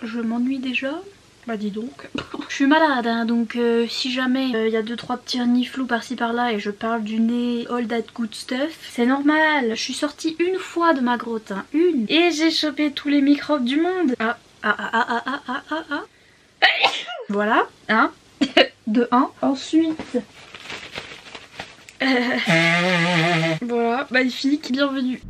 Je m'ennuie déjà. Bah dis donc. Je suis malade hein, donc si jamais il y a 2-3 petits reniflous par-ci par-là et je parle du nez, all that good stuff, c'est normal. Je suis sortie une fois de ma grotte, hein, une. Et j'ai chopé tous les microbes du monde. Voilà, hein. De 1. Ensuite... voilà, magnifique, bienvenue.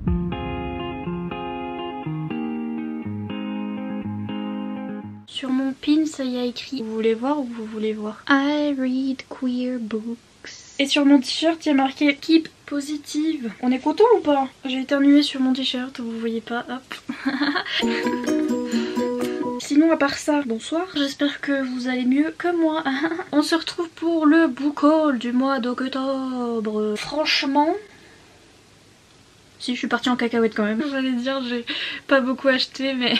Sur mon pin, ça y a écrit. Vous voulez voir ou vous voulez voir? I read queer books. Et sur mon t-shirt, il y a marqué Keep positive. On est content ou pas? J'ai éternué sur mon t-shirt, vous voyez pas, hop. Sinon à part ça, bonsoir, j'espère que vous allez mieux que moi. On se retrouve pour le book haul du mois d'octobre. Franchement... si, je suis partie en cacahuète quand même. J'allais dire, j'ai pas beaucoup acheté, mais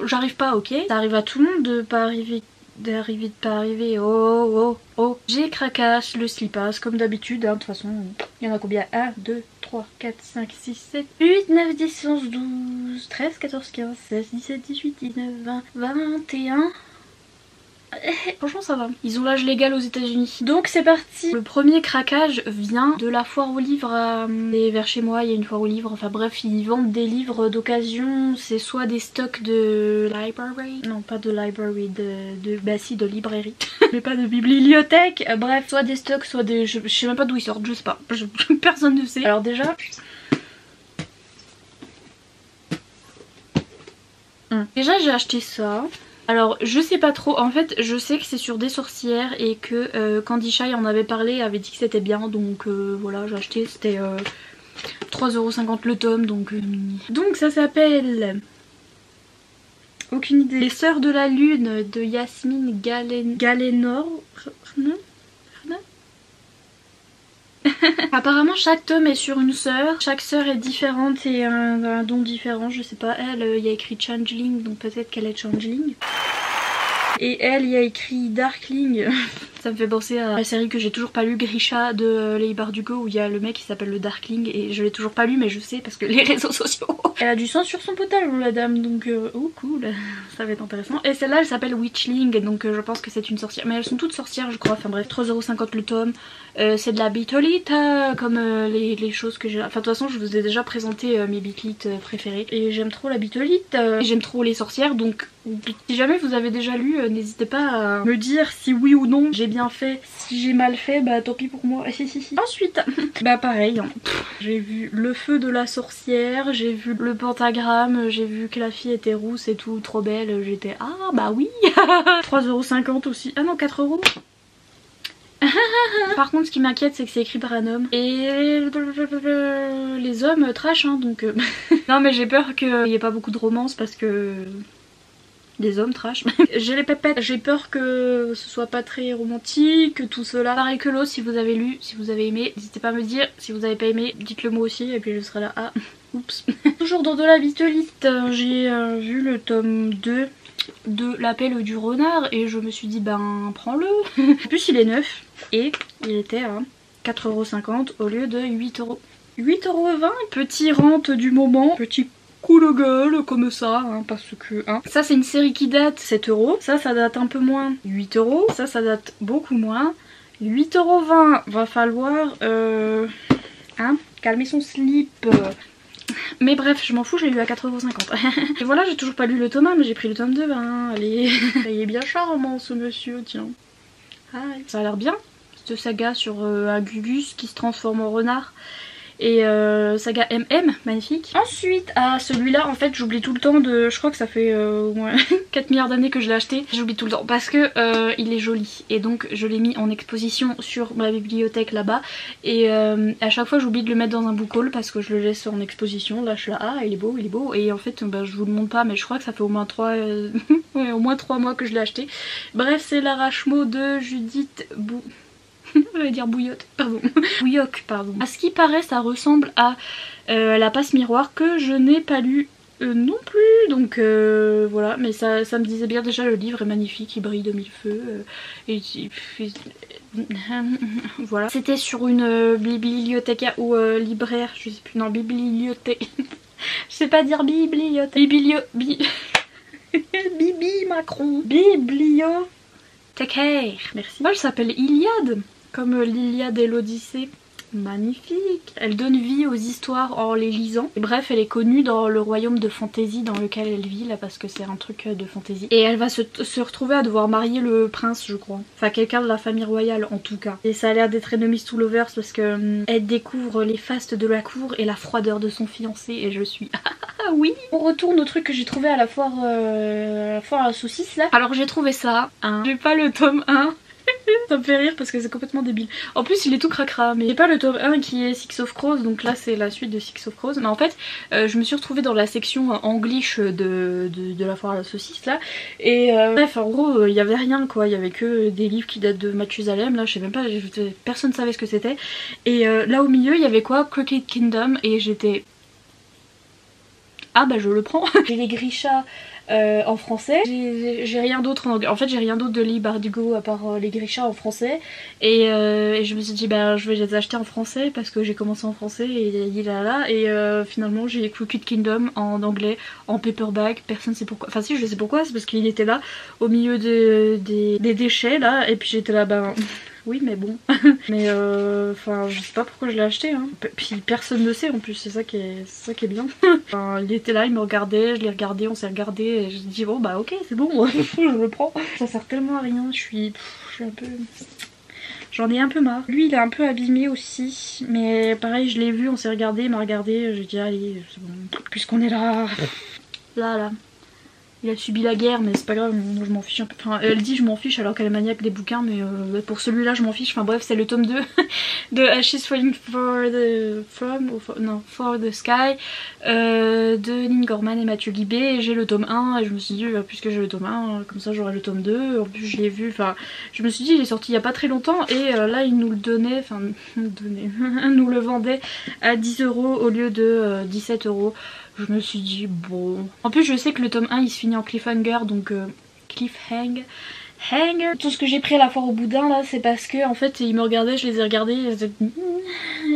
j'arrive pas, ok. Ça arrive à tout le monde de pas arriver, de pas arriver. Oh, oh, oh. J'ai craquasse le slipass, comme d'habitude, hein. De toute façon, il y en a combien? 1, 2, 3, 4, 5, 6, 7, 8, 9, 10, 11, 12, 13, 14, 15, 16, 17, 18, 19, 20, 21... franchement ça va. Ils ont l'âge légal aux États-Unis. Donc c'est parti. Le premier craquage vient de la foire aux livres. Et vers chez moi il y a une foire aux livres. Enfin bref, ils vendent des livres d'occasion. C'est soit des stocks de library. Non pas de library, bah si, de librairie. Mais pas de bibliothèque. Bref, soit des stocks, soit des... Je sais même pas d'où ils sortent, je sais pas. Personne ne sait. Alors déjà... déjà j'ai acheté ça. Alors je sais pas trop, en fait je sais que c'est sur des sorcières et que Candy Shy en avait parlé, avait dit que c'était bien, donc voilà j'ai acheté, c'était 3,50€ le tome, donc ça s'appelle... aucune idée. Les Sœurs de la Lune de Yasmine Galénor. Apparemment chaque tome est sur une sœur, chaque sœur est différente et un don différent, je sais pas. Elle, il y a écrit Changeling, donc peut-être qu'elle est Changeling. Et elle, il y a écrit Darkling. Ça me fait penser à la série que j'ai toujours pas lu, Grisha de Leigh Bardugo, où il y a le mec qui s'appelle le Darkling, et je l'ai toujours pas lu mais je sais parce que les réseaux sociaux. Elle a du sang sur son pantalon la dame, donc oh cool, ça va être intéressant. Et celle-là elle s'appelle Witchling, donc je pense que c'est une sorcière, mais elles sont toutes sorcières je crois, enfin bref, 3,50€ le tome. C'est de la Beatlite, comme les choses que j'ai... Enfin de toute façon je vous ai déjà présenté mes Beatlites préférées, et j'aime trop la Beatlite, j'aime trop les sorcières, donc si jamais vous avez déjà lu, n'hésitez pas à me dire si oui ou non j'ai bien fait. Si j'ai mal fait, bah tant pis pour moi. Ensuite, bah pareil, hein. J'ai vu le feu de la sorcière, j'ai vu le pentagramme, j'ai vu que la fille était rousse et tout, trop belle, j'étais ah bah oui. 3,50€ aussi, ah non 4€. Par contre ce qui m'inquiète c'est que c'est écrit par un homme et les hommes trash hein, donc non mais j'ai peur qu'il n'y ait pas beaucoup de romance parce que des hommes trash. J'ai les pépettes, j'ai peur que ce soit pas très romantique, tout cela. Pareil que l'autre, si vous avez lu, si vous avez aimé, n'hésitez pas à me dire. Si vous avez pas aimé, dites-le moi aussi et puis je serai là. Ah, oups. Toujours dans de la Beatlite, j'ai vu le tome 2 de l'appel du renard et je me suis dit ben prends-le. En plus il est neuf et il était à 4,50€ au lieu de 8€. 8,20€, petit rente du moment, petit coup de gueule comme ça, hein, parce que hein. Ça c'est une série qui date 7€, ça date un peu moins 8€, ça date beaucoup moins 8,20€. Va falloir hein, calmer son slip. Mais bref, je m'en fous, j'ai lu à 4,50€. Et voilà, j'ai toujours pas lu le tome 1, mais j'ai pris le tome 2. Hein. Allez, il est bien charmant ce monsieur, tiens. Ah, ça a l'air bien, cette saga sur un Gugus qui se transforme en renard. Et saga MM, magnifique. Ensuite, à celui-là, en fait, j'oublie tout le temps de... Je crois que ça fait au moins 4 milliards d'années que je l'ai acheté. J'oublie tout le temps parce que il est joli. Et donc, je l'ai mis en exposition sur ma bibliothèque là-bas. Et à chaque fois, j'oublie de le mettre dans un book haul parce que je le laisse en exposition. Là, je suis là, ah, il est beau, il est beau. Et en fait, bah, je vous le montre pas, mais je crois que ça fait au moins 3 ouais, au moins 3 mois que je l'ai acheté. Bref, c'est l'Arachmo de Judith je vais dire Bouillotte, pardon. Bouilloc, pardon. À ce qui paraît, ça ressemble à la passe miroir que je n'ai pas lu non plus. Donc voilà, mais ça me disait bien déjà, le livre est magnifique, il brille de mille feux. Voilà. C'était sur une bibliothèque ou libraire, je sais plus, non, bibliothèque. Je sais pas dire bibliothèque. Bibi Macron. Bibliothèque. Merci. Elle s'appelle Iliade, comme l'Iliade et l'Odyssée. Magnifique. Elle donne vie aux histoires en les lisant. Et bref, elle est connue dans le royaume de fantaisie dans lequel elle vit là parce que c'est un truc de fantaisie. Et elle va se retrouver à devoir marier le prince, je crois. Enfin, quelqu'un de la famille royale en tout cas. Et ça a l'air d'être enemies to lovers parce que elle découvre les fastes de la cour et la froideur de son fiancé. Et je suis ah oui. On retourne au truc que j'ai trouvé à la foire à la saucisse là. Alors j'ai trouvé ça. Hein. J'ai pas le tome 1. Ça me fait rire parce que c'est complètement débile. En plus il est tout cracra, mais j'ai pas le tome 1 qui est Six of Crows, donc là c'est la suite de Six of Crows. Mais en fait je me suis retrouvée dans la section English de la foire à la saucisse là. Et bref, en gros il y avait rien quoi, il y avait que des livres qui datent de Mathusalem là, je sais même pas, personne savait ce que c'était. Et là au milieu il y avait quoi, Crooked Kingdom, et j'étais... Ah bah je le prends. J'ai les Grisha en français, j'ai rien d'autre en anglais. En fait j'ai rien d'autre de Lee Bardugo à part les Grisha en français. Et je me suis dit bah je vais les acheter en français parce que j'ai commencé en français et finalement j'ai Crooked Kingdom en anglais, en paperback, personne sait pourquoi. Enfin si je sais pourquoi, c'est parce qu'il était là au milieu des déchets là, et puis j'étais là bah... Oui mais bon. Mais enfin je sais pas pourquoi je l'ai acheté hein. Puis personne ne sait en plus, c'est ça qui est bien. Enfin, il était là, il me regardait, je l'ai regardé, on s'est regardé et j'ai dit bon bah ok c'est bon, je le prends. Ça sert tellement à rien, je suis un peu... J'en ai un peu marre. Lui il est un peu abîmé aussi, mais pareil je l'ai vu, on s'est regardé, il m'a regardé, j'ai dit allez c'est bon, puisqu'on est là. Là. Il a subi la guerre mais c'est pas grave, moi je m'en fiche un peu. Enfin elle dit je m'en fiche alors qu'elle est maniaque des bouquins, mais pour celui-là je m'en fiche. Enfin bref, c'est le tome 2 de Ashes Falling for the Sky de Lynn Gorman et Mathieu Guibé. Et j'ai le tome 1 et je me suis dit puisque j'ai le tome 1 comme ça j'aurai le tome 2. En plus je l'ai vu, enfin je me suis dit il est sorti il y a pas très longtemps et là il nous le donnait, enfin nous le vendait à 10 € au lieu de 17 €. Je me suis dit bon... En plus je sais que le tome 1 il se finit en cliffhanger, donc cliffhanger. Tout ce que j'ai pris à la foire au boudin là c'est parce que en fait ils me regardaient, je les ai regardés,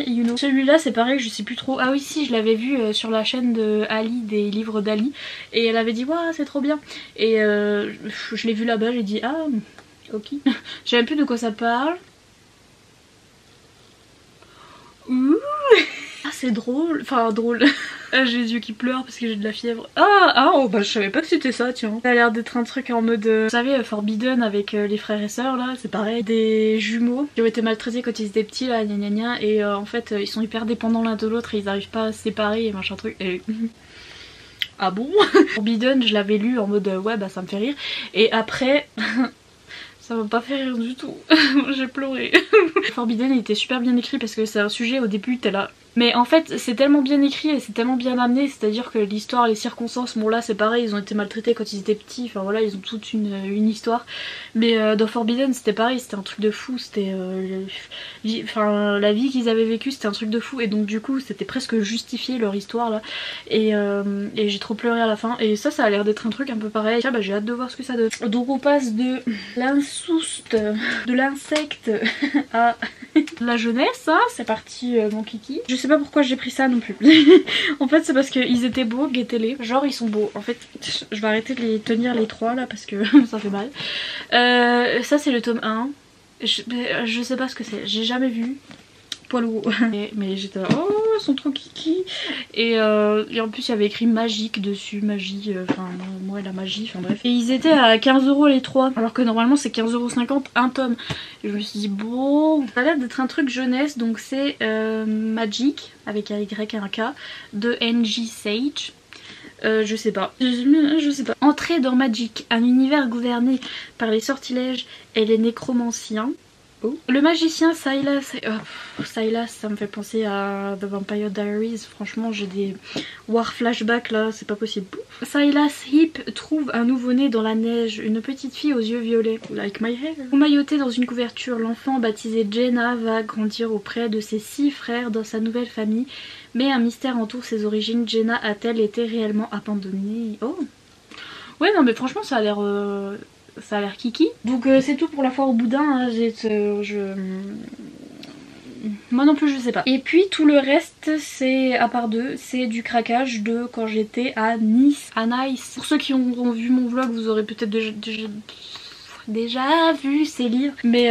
you know. Celui-là c'est pareil, je sais plus trop. Ah oui si, je l'avais vu sur la chaîne de Ali, des livres d'Ali, et elle avait dit waouh c'est trop bien. Et je l'ai vu là-bas, j'ai dit ah ok. Je sais même plus de quoi ça parle. Ouh. Ah c'est drôle, enfin drôle. J'ai les yeux qui pleurent parce que j'ai de la fièvre. Oh bah je savais pas que c'était ça tiens. Ça a l'air d'être un truc en mode... Vous savez Forbidden avec les frères et sœurs là, c'est pareil. Des jumeaux qui ont été maltraités quand ils étaient petits là, gna gna gna. Et en fait ils sont hyper dépendants l'un de l'autre et ils arrivent pas à se séparer et machin truc. Et... Ah bon. Forbidden je l'avais lu en mode ouais bah ça me fait rire. Et après... Ça m'a pas fait rire du tout. J'ai pleuré. Forbidden il était super bien écrit parce que c'est un sujet au début t'es là... Mais en fait c'est tellement bien écrit et c'est tellement bien amené, c'est à dire que l'histoire, les circonstances, bon là c'est pareil, ils ont été maltraités quand ils étaient petits, enfin voilà ils ont toute une histoire. Mais dans Forbidden c'était pareil, c'était un truc de fou, c'était enfin la vie qu'ils avaient vécue c'était un truc de fou, et donc du coup c'était presque justifié leur histoire là. Et j'ai trop pleuré à la fin, et ça a l'air d'être un truc un peu pareil. Ah bah j'ai hâte de voir ce que ça donne. Donc on passe de l'insouste, de l'insecte à la jeunesse, hein. C'est parti mon kiki. Je sais pas pourquoi j'ai pris ça non plus. En fait c'est parce qu'ils étaient beaux, guettez-les. Genre ils sont beaux. En fait je vais arrêter de les tenir les trois là parce que ça fait mal. Ça c'est le tome 1. Je sais pas ce que c'est, j'ai jamais vu. Poilou. Mais j'étais là, oh ils sont trop kiki. Et en plus il y avait écrit magique dessus, magie, enfin moi la magie, enfin bref. Et ils étaient à 15 € les trois, alors que normalement c'est 15,50 € un tome. Et je me suis dit bon, ça a l'air d'être un truc jeunesse, donc c'est Magic avec un Y et un K de N.J. Sage. Je sais pas. Je sais pas. Entrer dans Magic, un univers gouverné par les sortilèges et les nécromanciens. Oh. Le magicien Silas, Silas ça me fait penser à The Vampire Diaries, franchement j'ai des war flashbacks là, c'est pas possible. Silas Heap trouve un nouveau-né dans la neige, une petite fille aux yeux violets, like my hair. Emmailloté dans une couverture, l'enfant baptisé Jenna va grandir auprès de ses 6 frères dans sa nouvelle famille, mais un mystère entoure ses origines. Jenna a-t-elle été réellement abandonnée? Oh ouais non mais franchement ça a l'air... Ça a l'air kiki. Donc c'est tout pour la foire au boudin, hein. moi non plus je sais pas. Et puis tout le reste c'est, à part deux, c'est du craquage de quand j'étais à Nice. À Nice. Pour ceux qui ont vu mon vlog, vous aurez peut-être déjà vu ces livres. Mais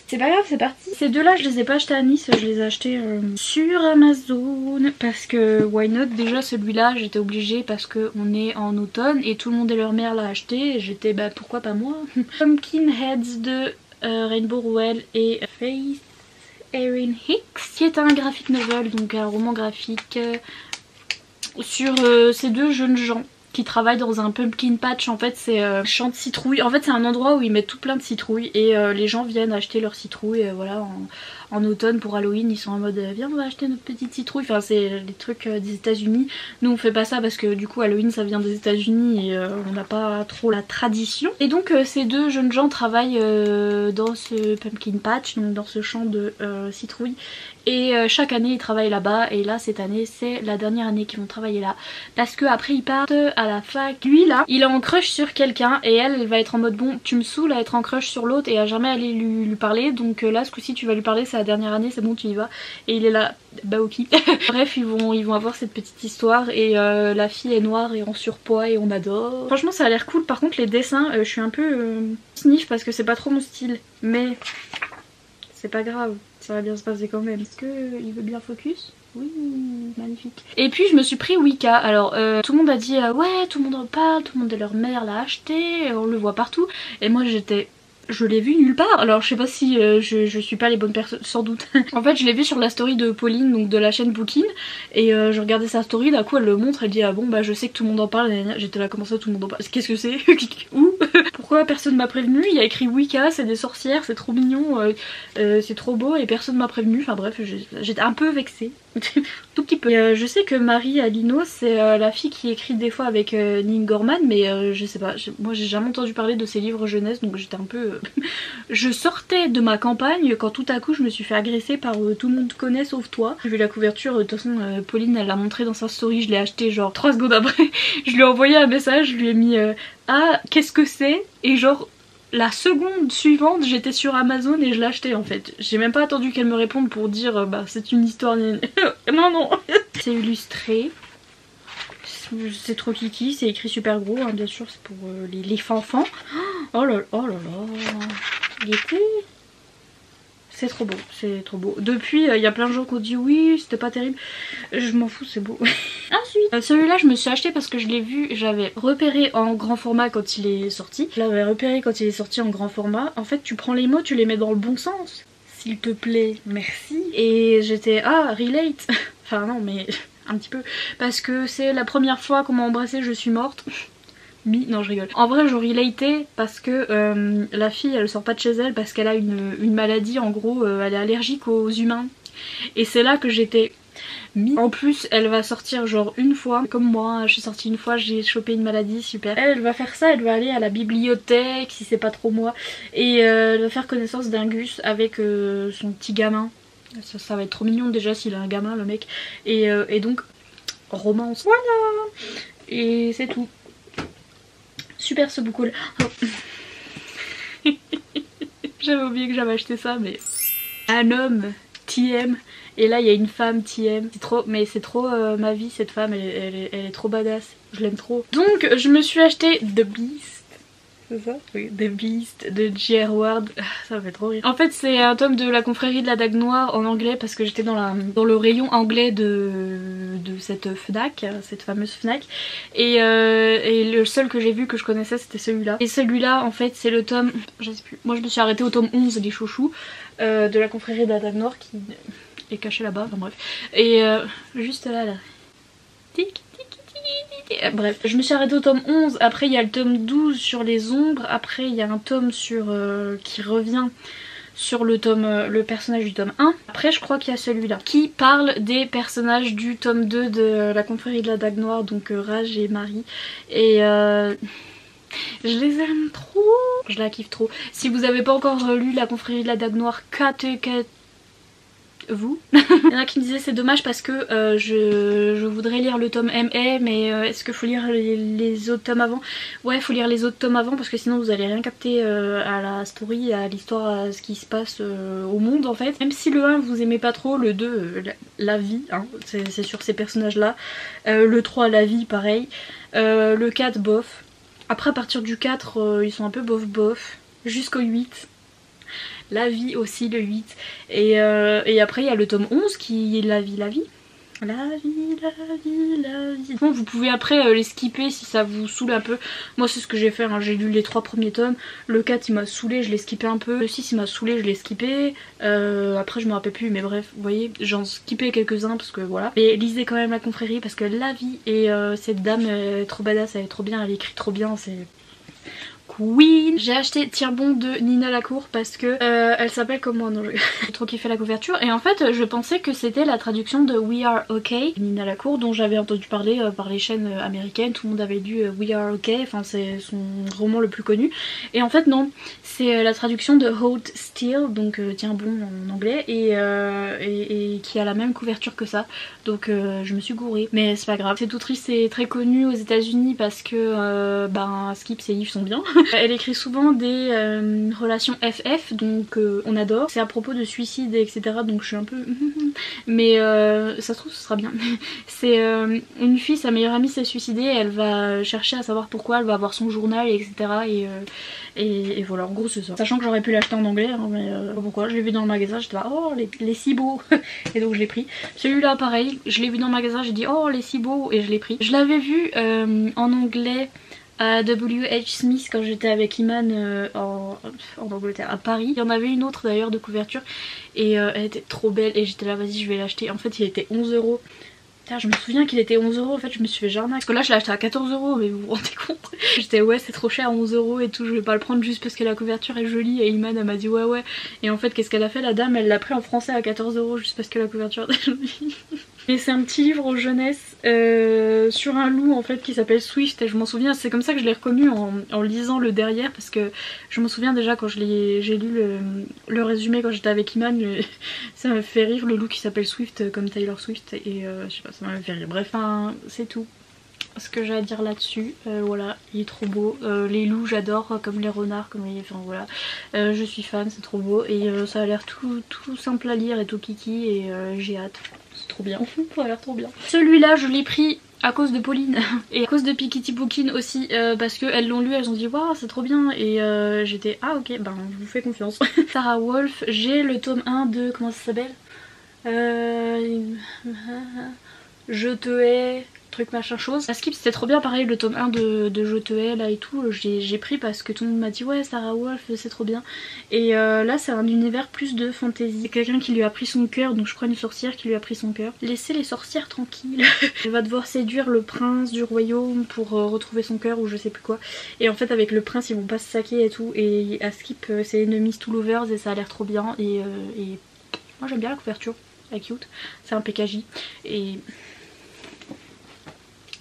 c'est pas grave, c'est parti. Ces deux-là, je les ai pas achetés à Nice, je les ai achetés sur Amazon. Parce que why not? Déjà celui-là, j'étais obligée parce qu'on est en automne et tout le monde et leur mère l'a acheté. J'étais bah pourquoi pas moi. Pumpkin Heads de Rainbow Rowell et Faith Erin Hicks, qui est un graphic novel, donc un roman graphique sur ces deux jeunes gens qui travaillent dans un pumpkin patch. En fait c'est un champ de citrouilles, en fait c'est un endroit où ils mettent tout plein de citrouilles et les gens viennent acheter leurs citrouilles voilà en automne pour Halloween. Ils sont en mode viens on va acheter notre petite citrouille, enfin c'est des trucs des États-Unis. Nous on fait pas ça parce que du coup Halloween ça vient des États-Unis et on n'a pas trop la tradition. Et donc ces deux jeunes gens travaillent dans ce pumpkin patch, donc dans ce champ de citrouilles. Et chaque année ils travaillent là-bas et là cette année c'est la dernière année qu'ils vont travailler là parce que après ils partent à la fac. Lui là il est en crush sur quelqu'un et elle va être en mode bon tu me saoules à être en crush sur l'autre et à jamais aller lui parler, donc là ce coup-ci tu vas lui parler, c'est la dernière année, c'est bon tu y vas. Et il est là bah ok. Bref ils vont avoir cette petite histoire et la fille est noire et en surpoids et on adore. Franchement ça a l'air cool. Par contre les dessins je suis un peu sniff parce que c'est pas trop mon style, mais c'est pas grave, ça va bien se passer quand même. Est-ce qu'il veut bien focus? Oui, magnifique. Et puis je me suis pris Wicca. Alors tout le monde a dit ouais tout le monde en parle, tout le monde et leur mère l'a acheté, on le voit partout. Et moi je l'ai vu nulle part. Alors je sais pas si je suis pas les bonnes personnes, sans doute. En fait je l'ai vu sur la story de Pauline, donc de la chaîne Bookin. Et je regardais sa story, d'un coup elle le montre, elle dit ah bon bah je sais que tout le monde en parle. J'étais là comment ça tout le monde en parle? Qu'est-ce que c'est? Où? Pourquoi personne m'a prévenu? Il y a écrit Wicca, c'est des sorcières, c'est trop mignon, c'est trop beau et personne m'a prévenu. Enfin bref j'étais un peu vexée. Tout petit peu. Et, je sais que Marie Alino c'est la fille qui écrit des fois avec Ning Gorman, mais je sais pas, moi j'ai jamais entendu parler de ses livres jeunesse, donc j'étais un peu... Je sortais de ma campagne quand tout à coup je me suis fait agresser par tout le monde connaît sauf toi. J'ai vu la couverture, de toute façon Pauline elle l'a montré dans sa story, je l'ai acheté genre 3 secondes après. Je lui ai envoyé un message, je lui ai mis ah qu'est-ce que c'est, et genre la seconde suivante j'étais sur Amazon et je l'ai acheté en fait. J'ai même pas attendu qu'elle me réponde pour dire bah c'est une histoire. Non non. C'est illustré, c'est trop kiki, c'est écrit super gros hein, bien sûr c'est pour les fanfans. Oh là là, il est cool. C'est trop beau, c'est trop beau. Depuis, il y a plein de gens qui ont dit oui, c'était pas terrible. Je m'en fous, c'est beau. Ensuite, celui-là, je me suis acheté parce que je l'ai vu, j'avais repéré en grand format quand il est sorti. Je l'avais repéré quand il est sorti en grand format. En fait, tu prends les mots, tu les mets dans le bon sens. S'il te plaît, merci. Et j'étais, ah, relate. Enfin non, mais un petit peu. Parce que c'est la première fois qu'on m'a embrassée, je suis morte. Non je rigole. En vrai je relatais parce que la fille elle sort pas de chez elle parce qu'elle a une maladie, en gros elle est allergique aux humains. Et c'est là que j'étais en plus elle va sortir genre une fois, comme moi je suis sortie une fois, j'ai chopé une maladie, super. Elle va faire ça, elle va aller à la bibliothèque si c'est pas trop moi. Et elle va faire connaissance d'un Gus avec son petit gamin. Ça va être trop mignon déjà s'il a un gamin le mec. Et donc romance, voilà. Et c'est tout. Super ce boucle. Oh. J'avais oublié que j'avais acheté ça, mais un homme TM et là il y a une femme TM. C'est trop, mais c'est trop ma vie cette femme, elle est trop badass. Je l'aime trop. Donc je me suis acheté The Beast. C'est ça? Oui, The Beast de J.R. Ward. Ça me fait trop rire. En fait c'est un tome de la confrérie de la Dague Noire en anglais parce que j'étais dans le rayon anglais de cette Fnac, cette fameuse Fnac. Et le seul que j'ai vu que je connaissais c'était celui-là. Et celui-là en fait c'est le tome, je sais plus, moi je me suis arrêtée au tome 11 des chouchous de la confrérie de la Dague Noire qui est caché là-bas, enfin bref. Et juste là. Tic. Bref, je me suis arrêtée au tome 11, après il y a le tome 12 sur les ombres, après il y a un tome sur qui revient sur le personnage du tome 1. Après je crois qu'il y a celui-là qui parle des personnages du tome 2 de la confrérie de la Dague Noire, donc Raj et Marie. Et je les aime trop, je la kiffe trop. Si vous avez pas encore lu la confrérie de la Dague Noire, vous. Il y en a qui me disaient c'est dommage parce que je voudrais lire le tome MA, mais est-ce qu'il faut lire les autres tomes avant? Ouais, il faut lire les autres tomes avant parce que sinon vous allez rien capter à la story, à l'histoire, à ce qui se passe au monde en fait. Même si le 1 vous aimez pas trop, le 2 la vie, hein, c'est sur ces personnages là. Le 3 la vie pareil. Le 4 bof. Après à partir du 4 ils sont un peu bof bof. Jusqu'au 8. La vie aussi le 8 et après il y a le tome 11 qui est la vie. La vie, la vie. Bon, vous pouvez après les skipper si ça vous saoule un peu. Moi c'est ce que j'ai fait, hein. J'ai lu les 3 premiers tomes. Le 4 il m'a saoulé, je l'ai skippé un peu. Le 6 il m'a saoulé, je l'ai skippé. Après je me rappelle plus, mais bref, vous voyez, j'en skippé quelques-uns parce que voilà. Mais lisez quand même la confrérie parce que la vie et cette dame elle est trop badass, elle est trop bien, elle écrit trop bien, c'est... Queen. J'ai acheté Tire-Bon de Nina Lacour parce que elle s'appelle comme moi, non j'ai trop kiffé la couverture et en fait je pensais que c'était la traduction de We Are OK, Nina Lacour, dont j'avais entendu parler par les chaînes américaines, tout le monde avait lu We Are OK, enfin c'est son roman le plus connu et en fait non, c'est la traduction de Hold Still, donc Tire-Bon en anglais et qui a la même couverture que ça, donc je me suis gourée mais c'est pas grave. Cette autrice est très connue aux États-Unis parce que Skip, ses livres sont bien. Elle écrit souvent des relations FF, donc on adore. C'est à propos de suicide, etc. Donc je suis un peu... mais ça se trouve ce sera bien. C'est une fille, sa meilleure amie s'est suicidée, elle va chercher à savoir pourquoi, elle va avoir son journal, etc. Et voilà, en gros c'est ça. Sachant que j'aurais pu l'acheter en anglais, hein, mais pas pourquoi. Je l'ai vu dans le magasin, j'étais là, oh les si beaux. Et donc je l'ai pris. Celui-là pareil, je l'ai vu dans le magasin, j'ai dit oh les si beaux et je l'ai pris. Je l'avais vu en anglais à W.H. Smith quand j'étais avec Iman en Angleterre, à Paris. Il y en avait une autre d'ailleurs de couverture et elle était trop belle et j'étais là vas-y je vais l'acheter. En fait il était 11 €. Putain, je me souviens qu'il était 11 €, en fait je me suis fait jarnac. Parce que là je l'ai acheté à 14 €, mais vous vous rendez compte? J'étais ouais c'est trop cher, 11 € et tout, je vais pas le prendre juste parce que la couverture est jolie. Et Iman elle m'a dit ouais. Et en fait qu'est-ce qu'elle a fait la dame? Elle l'a pris en français à 14 € juste parce que la couverture est jolie. Et c'est un petit livre aux jeunesse sur un loup en fait qui s'appelle Swift et je m'en souviens, c'est comme ça que je l'ai reconnu en lisant le derrière parce que je me souviens déjà quand j'ai lu le résumé quand j'étais avec Iman, ça m'a fait rire, le loup qui s'appelle Swift comme Taylor Swift et je sais pas, ça m'a fait rire. Bref, hein, c'est tout ce que j'ai à dire là-dessus. Voilà, il est trop beau. Les loups j'adore, comme les renards, comme les... Enfin voilà, je suis fan, c'est trop beau et ça a l'air tout simple à lire et tout kiki et j'ai hâte. C'est trop bien, ça a l'air trop bien. Celui-là je l'ai pris à cause de Pauline et à cause de Piketty Bookin aussi parce qu'elles l'ont lu, elles ont dit waouh c'est trop bien et j'étais ah ok ben je vous fais confiance. Sarah Wolf, j'ai le tome 1 de... comment ça s'appelle Je te hais... truc machin chose. La Skip c'était trop bien, pareil le tome 1 de Je te hais là et tout, j'ai pris parce que tout le monde m'a dit ouais Sarah Wolf c'est trop bien. Et là c'est un univers plus de fantasy. C'est quelqu'un qui lui a pris son cœur, donc je crois une sorcière qui lui a pris son cœur. Laissez les sorcières tranquilles. Elle va devoir séduire le prince du royaume pour retrouver son cœur ou je sais plus quoi. Et en fait avec le prince ils vont pas se saquer et tout. Et à Skip c'est Enemies to Lovers et ça a l'air trop bien et moi j'aime bien la couverture, elle est cute. C'est un PKJ et...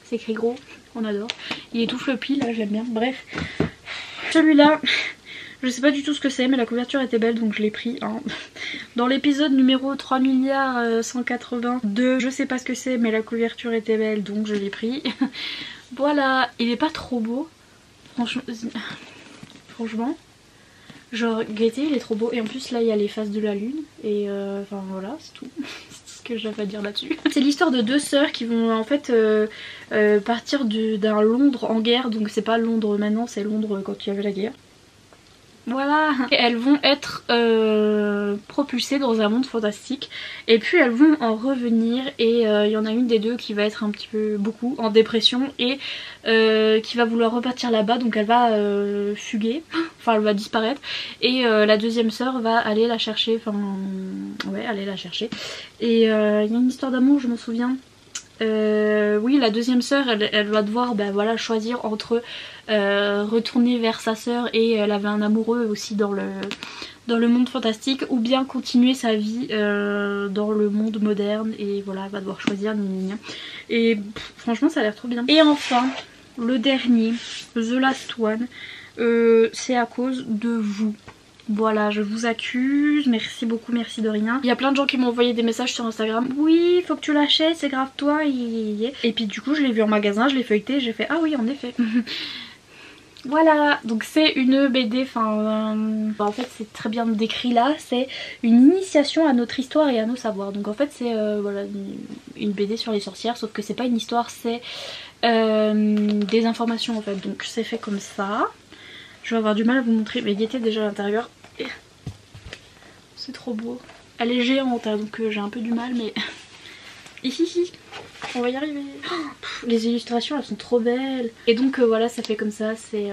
c'est écrit gros, on adore. Il est tout floppy là, j'aime bien. Bref, celui-là, je sais pas du tout ce que c'est, mais la couverture était belle donc je l'ai pris. Hein. Dans l'épisode numéro 3 182, je sais pas ce que c'est, mais la couverture était belle donc je l'ai pris. Voilà, il est pas trop beau, franchement. Genre Gaieté il est trop beau et en plus là il y a les faces de la lune et enfin voilà c'est tout. Que j'avais à dire là-dessus. C'est l'histoire de deux sœurs qui vont en fait partir d'un Londres en guerre, donc c'est pas Londres maintenant, c'est Londres quand il y avait la guerre. Voilà. Et elles vont être propulsées dans un monde fantastique et puis elles vont en revenir et il y en a une des deux qui va être un petit peu beaucoup en dépression et qui va vouloir repartir là-bas, donc elle va fuguer, enfin elle va disparaître et la deuxième sœur va aller la chercher, enfin ouais aller la chercher et il y a une histoire d'amour je m'en souviens. Oui la deuxième sœur elle va devoir voilà, choisir entre retourner vers sa sœur et elle avait un amoureux aussi dans le monde fantastique ou bien continuer sa vie dans le monde moderne et voilà elle va devoir choisir et franchement ça a l'air trop bien. Et enfin le dernier, The Last One, c'est à cause de vous. Voilà, je vous accuse, merci beaucoup, merci de rien. Il y a plein de gens qui m'ont envoyé des messages sur Instagram. Oui, faut que tu l'achètes, c'est grave toi. Et puis du coup je l'ai vu en magasin, je l'ai feuilleté, j'ai fait ah oui en effet. Voilà, donc c'est une BD, en fait c'est très bien décrit là, c'est une initiation à notre histoire et à nos savoirs. Donc en fait c'est voilà, une BD sur les sorcières, sauf que c'est pas une histoire, c'est des informations en fait. Donc c'est fait comme ça. Je vais avoir du mal à vous montrer, mais il était déjà à l'intérieur. C'est trop beau. Elle est géante, hein, donc j'ai un peu du mal, mais hihihi, on va y arriver. Les illustrations, elles sont trop belles. Et donc voilà, ça fait comme ça. C'est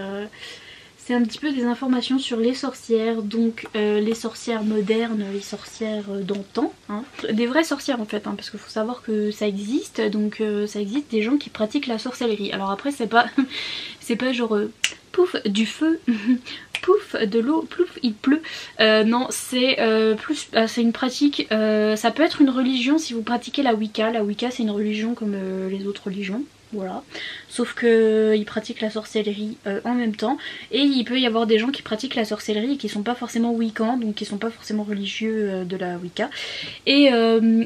un petit peu des informations sur les sorcières, donc les sorcières modernes, les sorcières d'antan, hein. Des vraies sorcières en fait, hein, parce qu'il faut savoir que ça existe, donc ça existe des gens qui pratiquent la sorcellerie. Alors après c'est pas c'est pas genre pouf du feu, pouf de l'eau, plouf il pleut. Non, c'est plus c'est une pratique, ça peut être une religion si vous pratiquez la Wicca. La Wicca c'est une religion comme les autres religions. Voilà, sauf que ils pratiquent la sorcellerie en même temps, et il peut y avoir des gens qui pratiquent la sorcellerie et qui sont pas forcément wiccans, donc qui sont pas forcément religieux de la Wicca. Et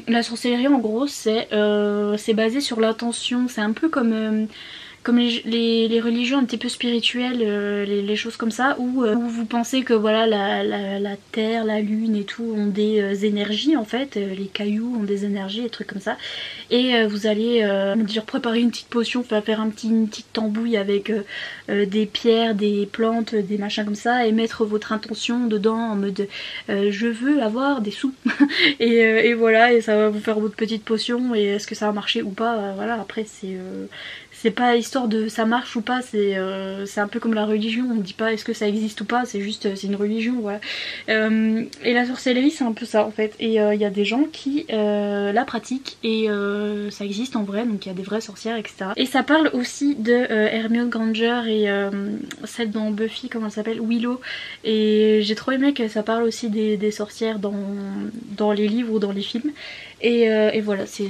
la sorcellerie en gros c'est basé sur l'intention, c'est un peu comme les religions un petit peu spirituelles, les choses comme ça, où vous pensez que voilà la terre, la lune et tout ont des énergies en fait, les cailloux ont des énergies, des trucs comme ça, et vous allez dire préparer une petite potion, faire une petite tambouille avec des pierres, des plantes, des machins comme ça, et mettre votre intention dedans en mode je veux avoir des sous et voilà, et ça va vous faire votre petite potion, et est-ce que ça va marcher ou pas, voilà, après c'est pas histoire de ça marche ou pas, c'est un peu comme la religion, on dit pas est-ce que ça existe ou pas, c'est juste c'est une religion, voilà. Et la sorcellerie c'est un peu ça en fait, et il y a des gens qui la pratiquent, et ça existe en vrai, donc il y a des vraies sorcières etc. Et ça parle aussi de Hermione Granger et celle dans Buffy, comment elle s'appelle, Willow, et j'ai trop aimé que ça parle aussi des sorcières dans les livres ou dans les films, et voilà, c'est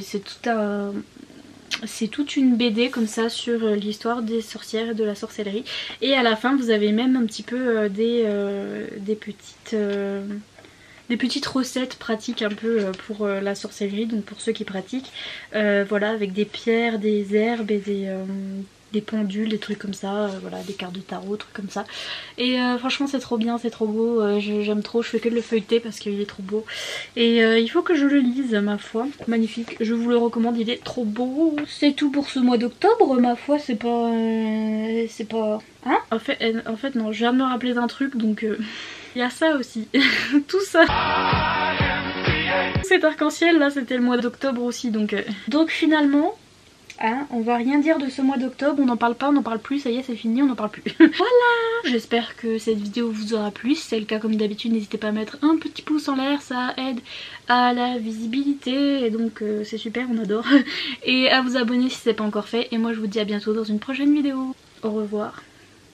toute une BD comme ça sur l'histoire des sorcières et de la sorcellerie. Et à la fin vous avez même un petit peu des petites recettes pratiques un peu pour la sorcellerie, donc pour ceux qui pratiquent. Voilà, avec des pierres, des herbes et des pendules, des trucs comme ça, voilà, des cartes de tarot, trucs comme ça. Et franchement c'est trop bien, c'est trop beau, j'aime trop, je fais que de le feuilleter parce qu'il est trop beau. Et il faut que je le lise, ma foi, magnifique, je vous le recommande, il est trop beau. C'est tout pour ce mois d'octobre, ma foi, c'est pas... Hein, en fait non, je viens de me rappeler d'un truc, donc il y a ça aussi, tout ça. Cet arc-en-ciel là c'était le mois d'octobre aussi, donc finalement... Hein, on va rien dire de ce mois d'octobre, on n'en parle pas, on n'en parle plus, ça y est c'est fini, on n'en parle plus. Voilà, j'espère que cette vidéo vous aura plu. Si c'est le cas, comme d'habitude, n'hésitez pas à mettre un petit pouce en l'air, ça aide à la visibilité, et donc c'est super, on adore. Et à vous abonner si c'est pas encore fait, et moi je vous dis à bientôt dans une prochaine vidéo. Au revoir.